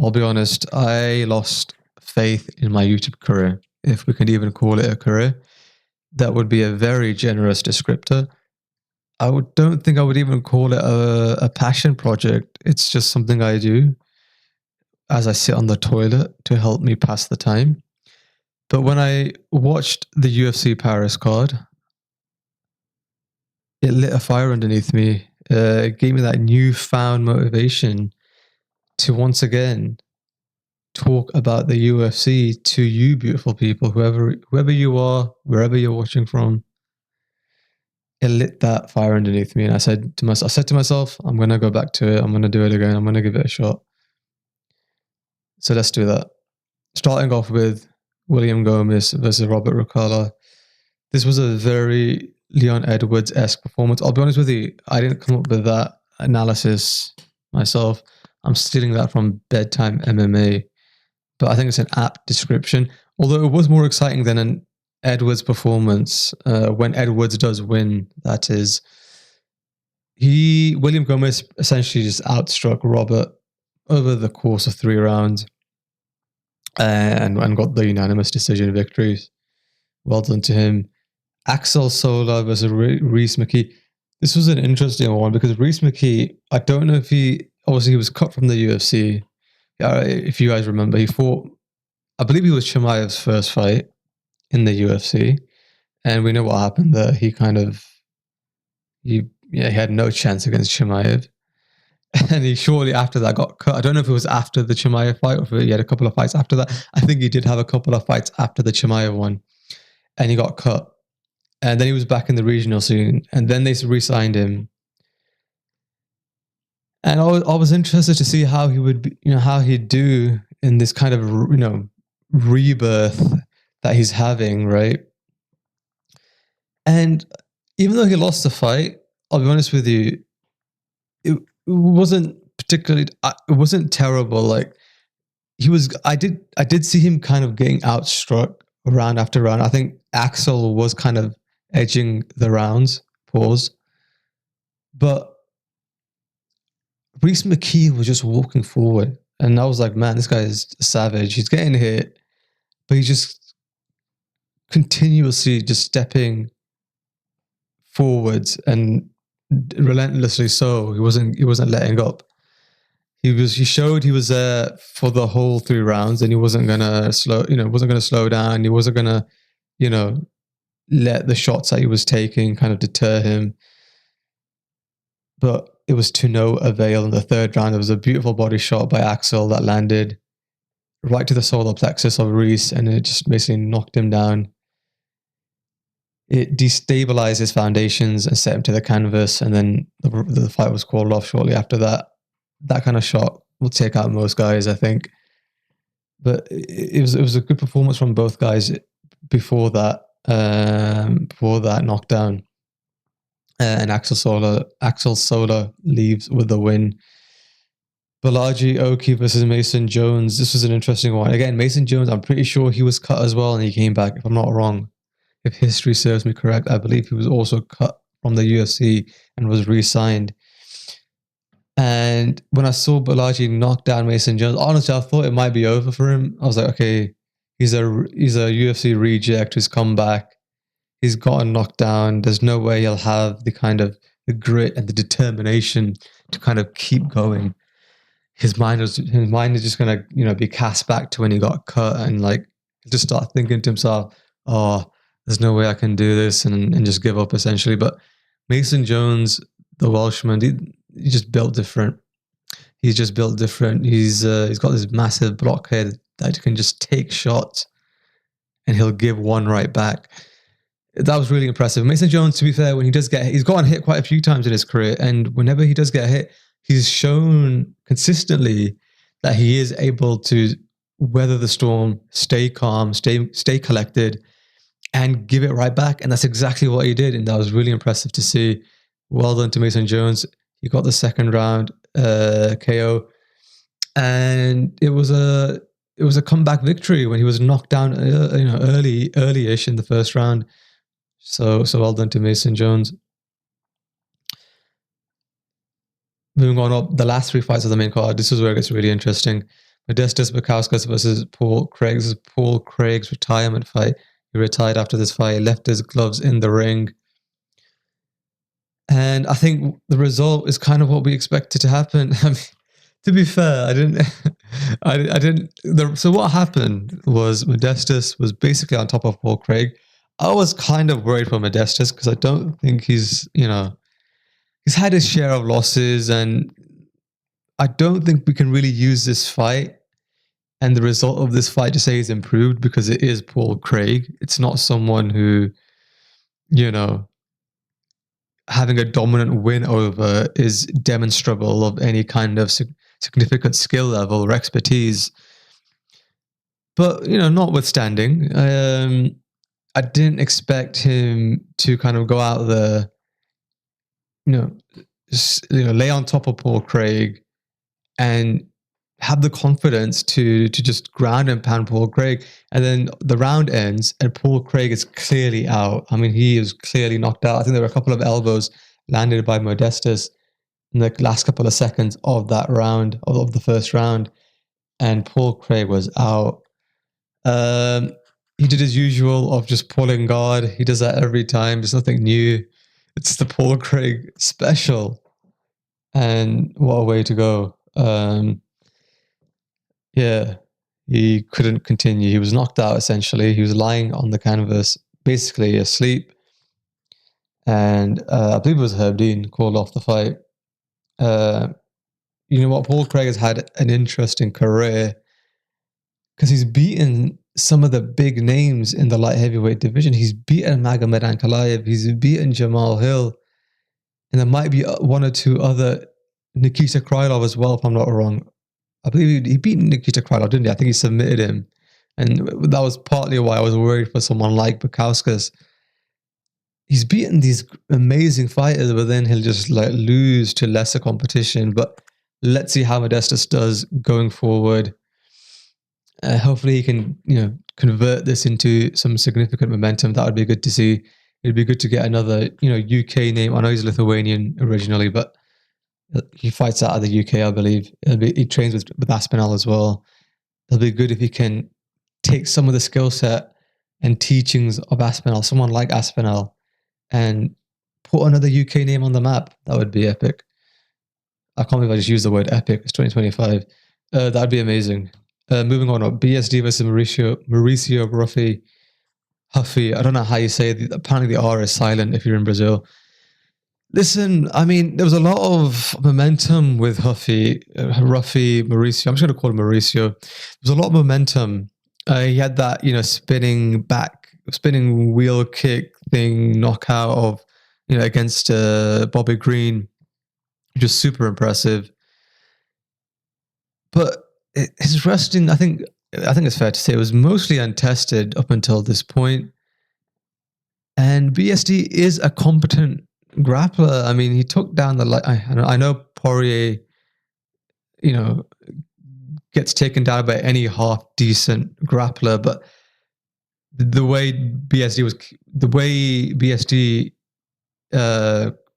I'll be honest, I lost faith in my YouTube career, if we can even call it a career. That would be a very generous descriptor. Don't think I would even call it a passion project. It's just something I do as I sit on the toilet to help me pass the time. But when I watched the UFC Paris card, it lit a fire underneath me. It gave me that newfound motivation to once again talk about the UFC to you, beautiful people, whoever you are, wherever you're watching from. It lit that fire underneath me, and I said to myself, I'm gonna go back to it. I'm gonna do it again. I'm gonna give it a shot. So let's do that. Starting off with William Gomez versus Robert Rucala. This was a very Leon Edwards-esque performance. I'll be honest with you, I didn't come up with that analysis myself. I'm stealing that from Bedtime MMA, but I think it's an apt description. Although it was more exciting than an Edwards performance, when Edwards does win, that is. William Gomez essentially just outstruck Robert over the course of 3 rounds, and got the unanimous decision victories. Well done to him. Axel Sola versus Reese McKee. This was an interesting one because Reese McKee, I don't know if he was cut from the UFC. If you guys remember, he fought, I believe he was Chimaev's first fight in the UFC, and we know what happened there. He had no chance against Chimaev, and he shortly after that got cut. I don't know if it was after the Chimaev fight or if he had a couple of fights after that. I think he did have a couple of fights after the Chimaev one, and he got cut. And then he was back in the regional scene, and then they re-signed him. And I was interested to see how he would be, how he'd do in this kind of, rebirth that he's having, right? And even though he lost the fight, I'll be honest with you, it wasn't particularly, it wasn't terrible. Like I did see him kind of getting outstruck round after round. I think Axel was kind of edging the rounds, but Reese McKee was just walking forward, and I was like, man, this guy is savage. He's getting hit, but he's just continuously just stepping forwards and relentlessly so. He wasn't letting up. He showed he was there for the whole 3 rounds, and he wasn't gonna slow down. He wasn't gonna, let the shots that he was taking kind of deter him. But it was to no avail in the 3rd round. There was a beautiful body shot by Axel that landed right to the solar plexus of Reese, and it just basically knocked him down. It destabilized his foundations and set him to the canvas, and then the fight was called off shortly after that. That kind of shot will take out most guys, I think. But it was a good performance from both guys before that knockdown. And Axel Sola leaves with the win. Balaji Oki versus Mason Jones. This was an interesting one. Again, Mason Jones, I'm pretty sure he was cut as well, and he came back, if I'm not wrong. If history serves me correct, I believe he was also cut from the UFC and was re-signed. And when I saw Balaji knock down Mason Jones, honestly, I thought it might be over for him. I was like, okay, he's a UFC reject who's come back. He's gotten knocked down. There's no way he'll have the kind of the grit and the determination to kind of keep going. His mind is just gonna, be cast back to when he got cut, and like just start thinking to himself, oh, there's no way I can do this, and just give up essentially. But Mason Jones, the Welshman, he's just built different. He's just built different. He's got this massive blockhead that can just take shots, and he'll give one right back. That was really impressive. Mason Jones, to be fair, when he does get hit, he's gotten hit quite a few times in his career, and whenever he does get hit, he's shown consistently that he is able to weather the storm, stay calm, stay collected, and give it right back. And that's exactly what he did, and that was really impressive to see. Well done to Mason Jones. He got the 2nd round KO, and it was a comeback victory when he was knocked down, early-ish in the 1st round. So well done to Mason Jones. Moving on up, the last 3 fights of the main card. This is where it gets really interesting. Modestus Bukauskas versus Paul Craig. This is Paul Craig's retirement fight. He retired after this fight, left his gloves in the ring. And I think the result is kind of what we expected to happen. I mean, to be fair, I didn't. I didn't. So what happened was Modestus was basically on top of Paul Craig. I was kind of worried for Modestus because I don't think he's had his share of losses, and I don't think we can really use this fight and the result of this fight to say he's improved because it is Paul Craig. It's not someone who, having a dominant win over is demonstrable of any kind of significant skill level or expertise. But, notwithstanding, I didn't expect him to kind of go out there, lay on top of Paul Craig and have the confidence to just ground and pound Paul Craig. And then the round ends and Paul Craig is clearly out. I mean, he is clearly knocked out. I think there were a couple of elbows landed by Modestus in the last couple of seconds of that round, of the first round. And Paul Craig was out. He did his usual of just pulling guard. He does that every time. There's nothing new. It's the Paul Craig special. And what a way to go. Yeah, he couldn't continue. He was knocked out, essentially. He was lying on the canvas, basically asleep. And I believe it was Herb Dean called off the fight. You know what? Paul Craig has had an interesting career because he's beaten some of the big names in the light heavyweight division. He's beaten Magomed Ankalaev. He's beaten Jamal Hill. And there might be one or two other, Nikita Krylov as well, if I'm not wrong. I believe he beat Nikita Krylov, didn't he? I think he submitted him. And that was partly why I was worried for someone like Bukauskas. He's beaten these amazing fighters, but then he'll just lose to lesser competition. But let's see how Modestus does going forward. Hopefully he can, convert this into some significant momentum. That would be good to see. It'd be good to get another, UK name. I know he's Lithuanian originally, but he fights out of the UK, I believe. He trains with Aspinall as well. It'll be good if he can take some of the skill set and teachings of Aspinall, someone like Aspinall, and put another UK name on the map. That would be epic. I can't believe I just used the word epic. It's 2025. That'd be amazing. Moving on, BSD versus Mauricio Huffy. I don't know how you say it. Apparently the R is silent if you're in Brazil. Listen, I mean, there was a lot of momentum with Mauricio. I'm just going to call him Mauricio. There was a lot of momentum. He had that, spinning wheel kick thing, knockout of, against Bobby Green, which is super impressive. But his wrestling, I think it's fair to say, it was mostly untested up until this point. And BSD is a competent grappler. I mean, he took down I know Poirier, gets taken down by any half decent grappler, but the way BSD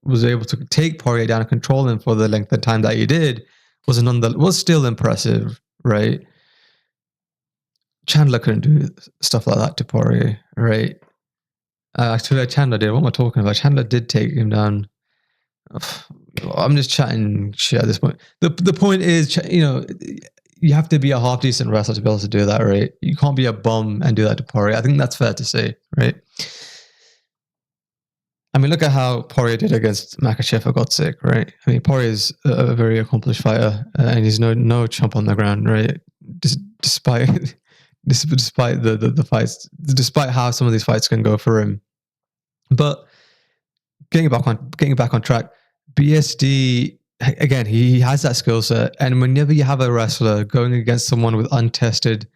was able to take Poirier down and control him for the length of time that he did was still impressive, right? Chandler couldn't do stuff like that to Poirier, right? Actually, Chandler did. What am I talking about? Chandler did take him down. I'm just chatting shit at this point. The point is, you have to be a half decent wrestler to be able to do that, right? You can't be a bum and do that to Poirier. I think that's fair to say, right? I mean, look at how Poirier did against Makachev, for God's sake, right? I mean, Poirier's a very accomplished fighter, and he's no chump on the ground, right? Despite the fights, despite how some of these fights can go for him. But getting back on track, BSD, again, he has that skill set, and whenever you have a wrestler going against someone with untested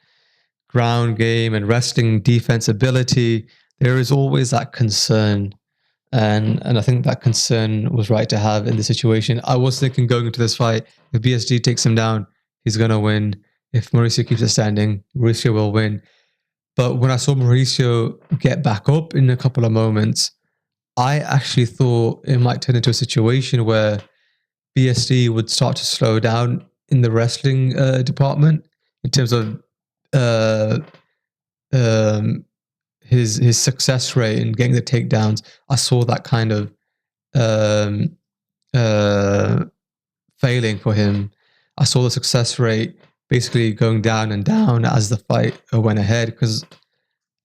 ground game and wrestling defense ability, there is always that concern. And I think that concern was right to have in the situation. I was thinking going into this fight, if BSD takes him down, he's going to win. If Mauricio keeps it standing, Mauricio will win. But when I saw Mauricio get back up in a couple of moments, I actually thought it might turn into a situation where BSD would start to slow down in the wrestling department. in terms of uh, um, his success rate in getting the takedowns. I saw that kind of um, uh, failing for him. I saw the success rate basically going down and down as the fight went ahead, because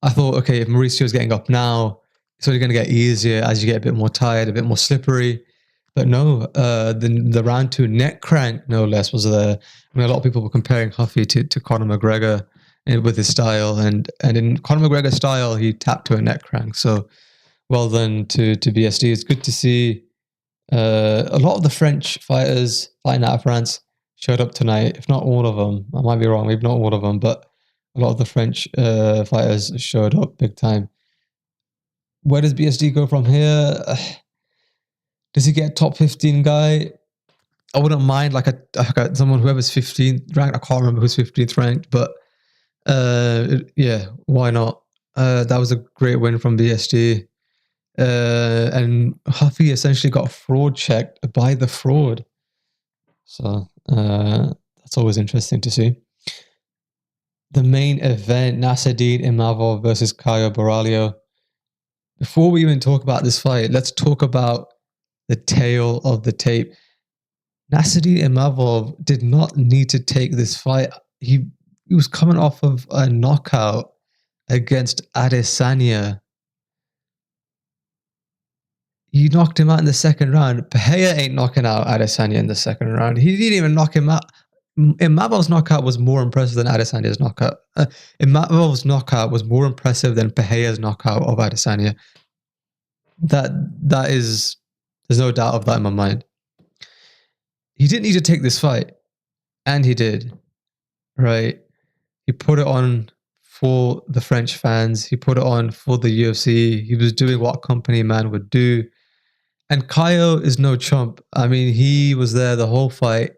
I thought, okay, if Mauricio's getting up now, it's only going to get easier as you get a bit more tired, a bit more slippery. But no, the round 2 neck crank, no less, was there. I mean, a lot of people were comparing Huffy to Conor McGregor with his style, and in Conor McGregor's style, he tapped to a neck crank. So well done to BSD. It's good to see a lot of the French fighters fighting out of France showed up tonight. If not all of them, I might be wrong, maybe not all of them, but a lot of the French fighters showed up big time. Where does BSD go from here? Does he get top 15 guy? I wouldn't mind like someone whoever's 15th ranked. I can't remember who's 15th ranked, but yeah, why not? That was a great win from BSD. And Huffy essentially got fraud checked by the fraud. So that's always interesting to see. The main event, Nasruddin Imavov versus Caio Borralho. Before we even talk about this fight, let's talk about the tail of the tape. Nasruddin Imavov did not need to take this fight. He was coming off of a knockout against Adesanya. You knocked him out in the second round. Pereira ain't knocking out Adesanya in the second round. He didn't even knock him out. Imavov's knockout was more impressive than Adesanya's knockout. Imavov's knockout was more impressive than Pereira's knockout of Adesanya. That is, there's no doubt of that in my mind. He didn't need to take this fight, and he did, right? He put it on for the French fans. He put it on for the UFC. He was doing what a company man would do. And Caio is no chump. I mean, he was there the whole fight.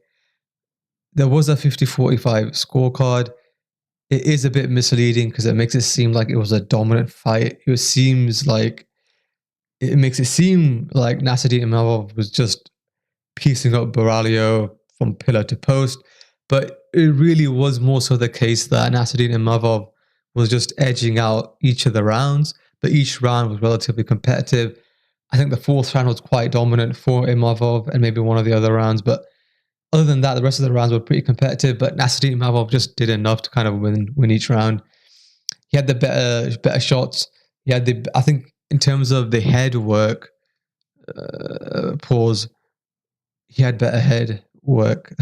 There was a 50-45 scorecard. It is a bit misleading because it makes it seem like it was a dominant fight. It makes it seem like Nasruddin Imavov was just piecing up Borralho from pillar to post. But it really was more so the case that Nasruddin Imavov was just edging out each of the rounds, but each round was relatively competitive. I think the fourth round was quite dominant for Imavov and maybe one of the other rounds. But other than that, the rest of the rounds were pretty competitive. But Nasruddin Imavov just did enough to kind of win each round. He had the better shots. He had I think in terms of the head work, pause, he had better head work.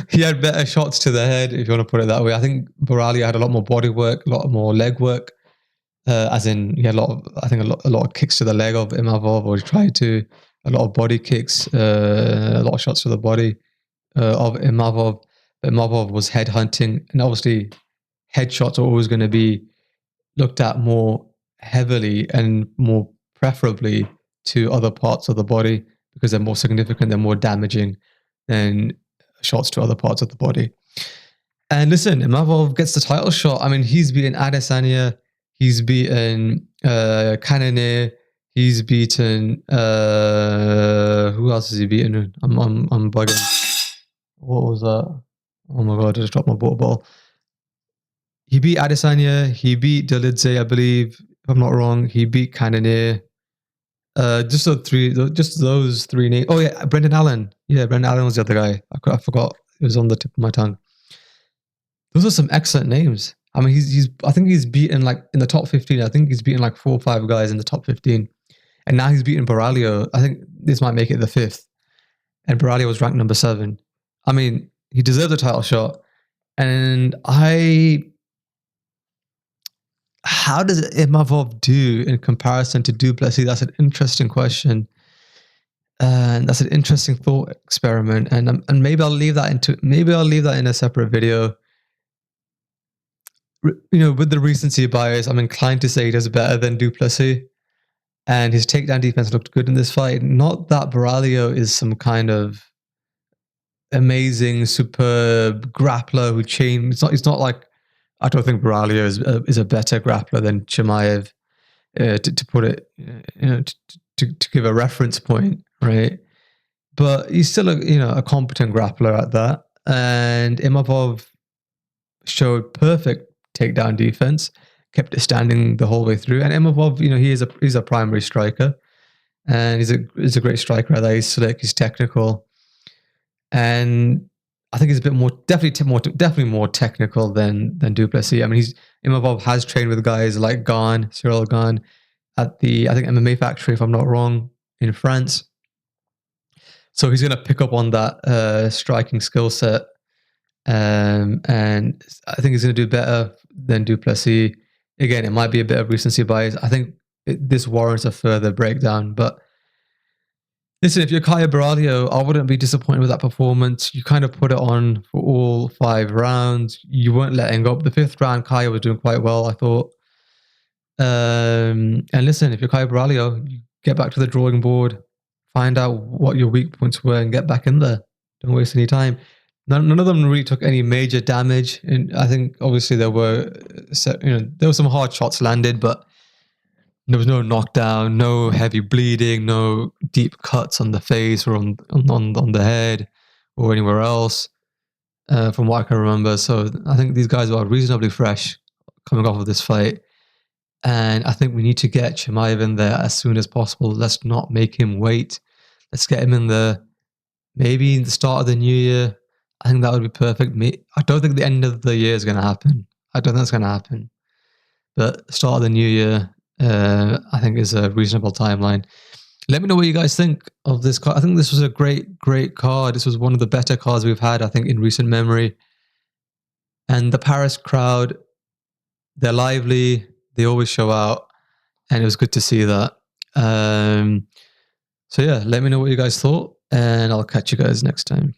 He had better shots to the head, if you want to put it that way. I think Borralho had a lot more body work, a lot more leg work. As in, he had a lot of kicks to the leg of Imavov, or he tried to, a lot of body kicks, a lot of shots to the body of Imavov. But Imavov was head hunting, and obviously, headshots are always going to be looked at more heavily and more preferably to other parts of the body because they're more significant, they're more damaging than shots to other parts of the body. And listen, Imavov gets the title shot. I mean, he's beaten Adesanya, he's beaten Cannonier, he's beaten who else has he beaten? I'm bugging. What was that? Oh my god, I just dropped my water bottle. He beat Adesanya, he beat Dolidze, I believe, if I'm not wrong. He beat Cannonier. Just those three names. Oh yeah, Brendan Allen. Yeah, Brendan Allen was the other guy. I forgot. It was on the tip of my tongue. Those are some excellent names. I mean, I think he's beaten like in the top 15. I think he's beaten like 4 or 5 guys in the top 15. And now he's beaten Borralho. I think this might make it the 5th. And Borralho was ranked number 7. I mean, he deserves a title shot. And how does Imavov do in comparison to Duplessis? That's an interesting question. And that's an interesting thought experiment. And maybe I'll leave that in a separate video. You know, with the recency bias, I'm inclined to say he does better than Duplessis. And his takedown defense looked good in this fight. Not that Borralho is some kind of amazing, superb grappler who chains. It's not like, I don't think Borralho is a better grappler than Chimaev, to put it, to give a reference point, right? But he's still a competent grappler at that. And Imavov showed perfect takedown defense, kept it standing the whole way through. And Imavov, he's a primary striker, and he's a great striker. Either. He's slick, he's technical, and I think he's a bit more, definitely more technical than Duplessis. I mean, Imavov has trained with guys like Cyril Gane, at the, I think, MMA Factory, if I'm not wrong, in France. So he's going to pick up on that striking skill set. And I think he's going to do better than Duplessis. Again, it might be a bit of recency bias. I think this warrants a further breakdown. But listen, if you're Kaya Baralho, I wouldn't be disappointed with that performance. You kind of put it on for all 5 rounds. You weren't letting up. The 5th round, Kaya was doing quite well, I thought. And listen, if you're Kaya Baralho, you get back to the drawing board, find out what your weak points were, and get back in there. Don't waste any time. None of them really took any major damage, and I think obviously there were some hard shots landed, but there was no knockdown, no heavy bleeding, no deep cuts on the face or on the head or anywhere else, from what I can remember. So I think these guys are reasonably fresh coming off of this fight. And I think we need to get Chimaev in there as soon as possible. Let's not make him wait. Let's get him in there maybe in the start of the new year. I think that would be perfect. I don't think the end of the year is going to happen. I don't think that's going to happen. But start of the new year, I think, is a reasonable timeline. Let me know what you guys think of this card. I think this was a great card. This was one of the better cards we've had, I think, in recent memory. And the Paris crowd, they're lively. They always show out. And it was good to see that. So yeah, let me know what you guys thought. And I'll catch you guys next time.